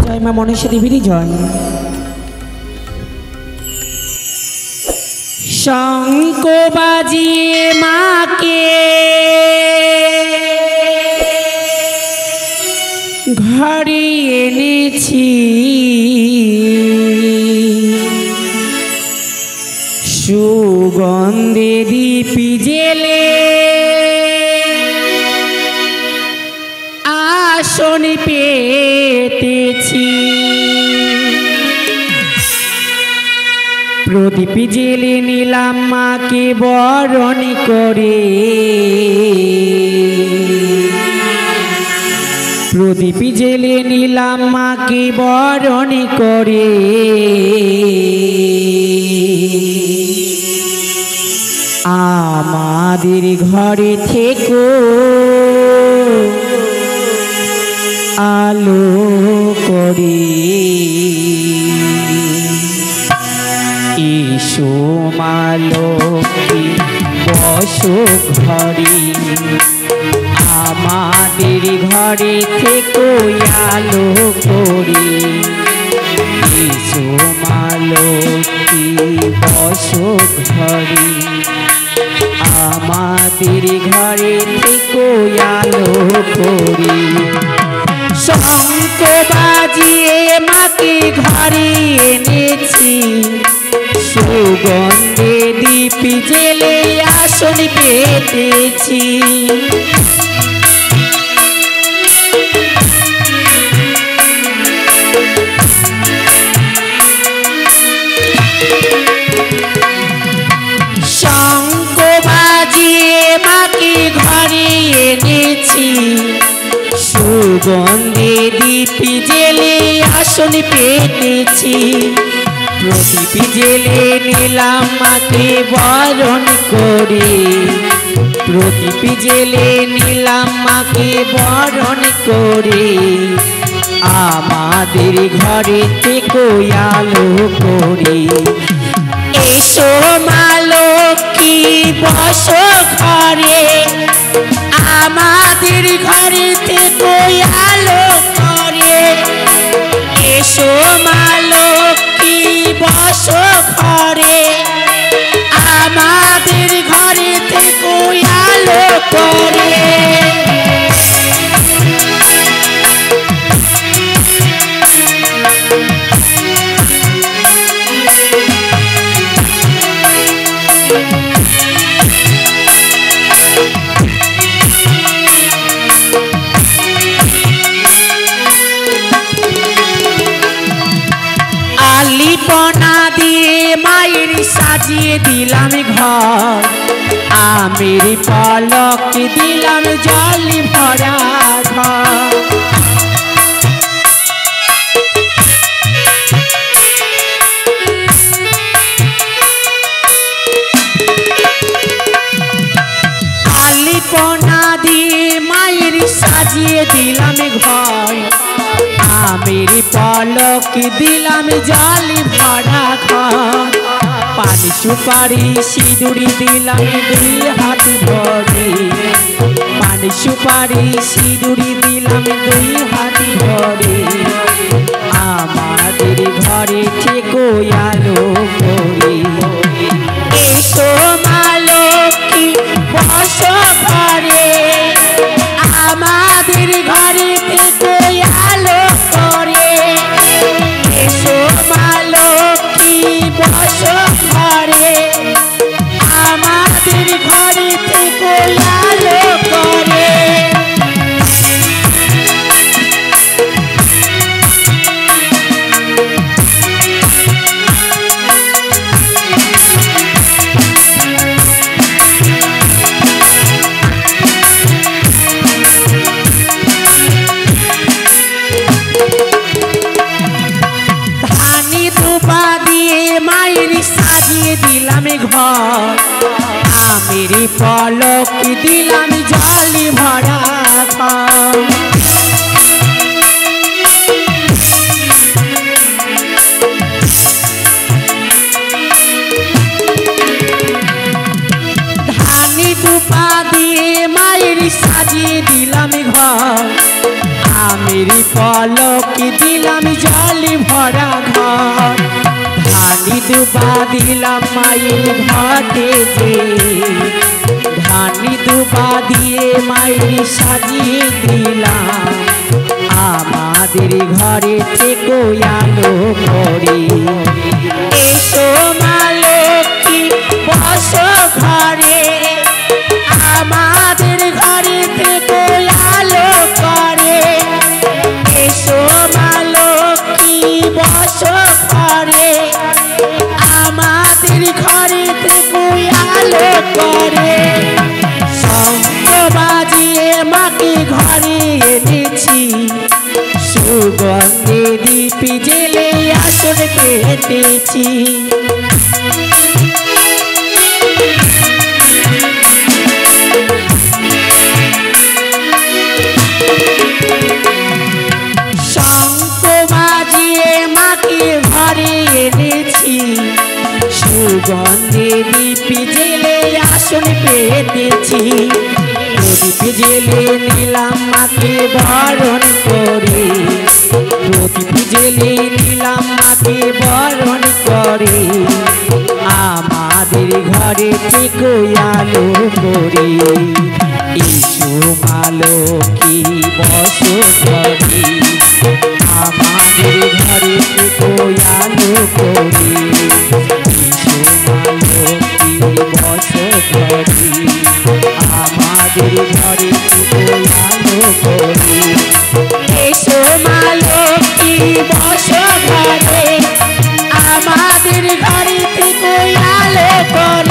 জয় মা মনসা দেবীর জয়। শঙ্খ বাজিয়ে মাকে ঘরে এনেছি, সুগন্ধে দীপি জেলে আসন পেতেছি। প্রদীপ জেলে নিলাম মাকে বরণ করে, প্রদীপ জেলে নিলাম মাকে বরণ করে। আমাদের ঘরে থেকো আলো করে, এসো মা লক্ষ্মী বসো ঘরে। আমাদের ঘরে থেকো আলো করে, এসো মা লক্ষ্মী বসো ঘরে। আমাদের ঘরে থেকো আলো করে। শঙ্খ বাজিয়ে মাকে ঘরে এনেছি, সুগন্ধে দীপি জেলে আসন পেতেছি। শঙ্খ বাজিয়ে মাকে ঘরে এনেছি, সুগন্ধে দীপি জেলে আসন পেতেছি। প্রদীপ জেলে নিলাম মাকে বরণ করে, প্রদীপ জেলে নিলাম মাকে বরণ করে। আমাদের ঘরে থেকো আলো করে, এসো মা লক্ষ্মী বসো ঘরে। আমাদের ঘরে থেকো আলো করে, এসো মা লক্ষ্মী বসো ঘরে। আমাদের ঘরে থেকো আলো করে। আলিপনা দিয়ে মায়ের সাজিয়ে দিলাম ঘর, আমের পলক দিলাম জল ভরা ঘর। আলিপনা দিয়ে মায়ের সাজিয়ে দিলাম ঘর, আমের পলক দিলাম জল ভরা ঘর। পান সুপারি সিঁদুরি দিলাম দুই হাত ভরে, পান সুপারি সিঁদুরি দিলাম দুই হাত ভরে। আমাদের ঘরে থেকো আলো করে, এসো মা লক্ষ্মী বসো ঘরে। আমাদের ঘরে থেকো আলো করে, এসো মা লক্ষ্মী বসো ঘরে। আমাদের ঘরে থেকো আলো করে। সাজিয়ে দিলাম ঘর, আমের পলক দিলাম জল ভরা ঘর। ধানি দুপা দিয়ে মায়ের সাজিয়ে দিলাম ঘর, আমের পলক দিলাম দুবা দিলাম মায়ের ঘটে যে, ধান দুবা দিয়ে মায়ের সাজিয়ে দিলাম, আমাদের ঘরে থেকে আলো করে। এসো মা লক্ষ্মী বসো ঘরে, আমাদের ঘরে থেকে আলো করে। এসো মা লক্ষ্মী বসো ঘরে, আমাদের ঘরে থেকে আলো করে। শঙ্খ বাজিয়ে মাকে ঘরে এনেছি, সুগন্ধে দীপ জেলে আসর পেতেছি। শঙ্খ বাজিয়ে মাকে ঘরে এনেছি, সুগন্ধে দীপ জেলে আসন পেতেছি। প্রদীপ জেলে নিলাম মাকে বরণ করে, প্রদীপ জেলে নিলাম মাকে বরণ করে, আমাদের ঘরে থেকে আলো করে। এসো মা লক্ষ্মী বসো ঘরে, আমাদের ঘরে থেকে আলো করে। এসো মা লক্ষ্মী বসো ঘরে, আমাদের ঘরে থেকে আলো করে। এসো মা লক্ষ্মী বসো ঘরে, আমাদের ঘরে থেকে আলো করে।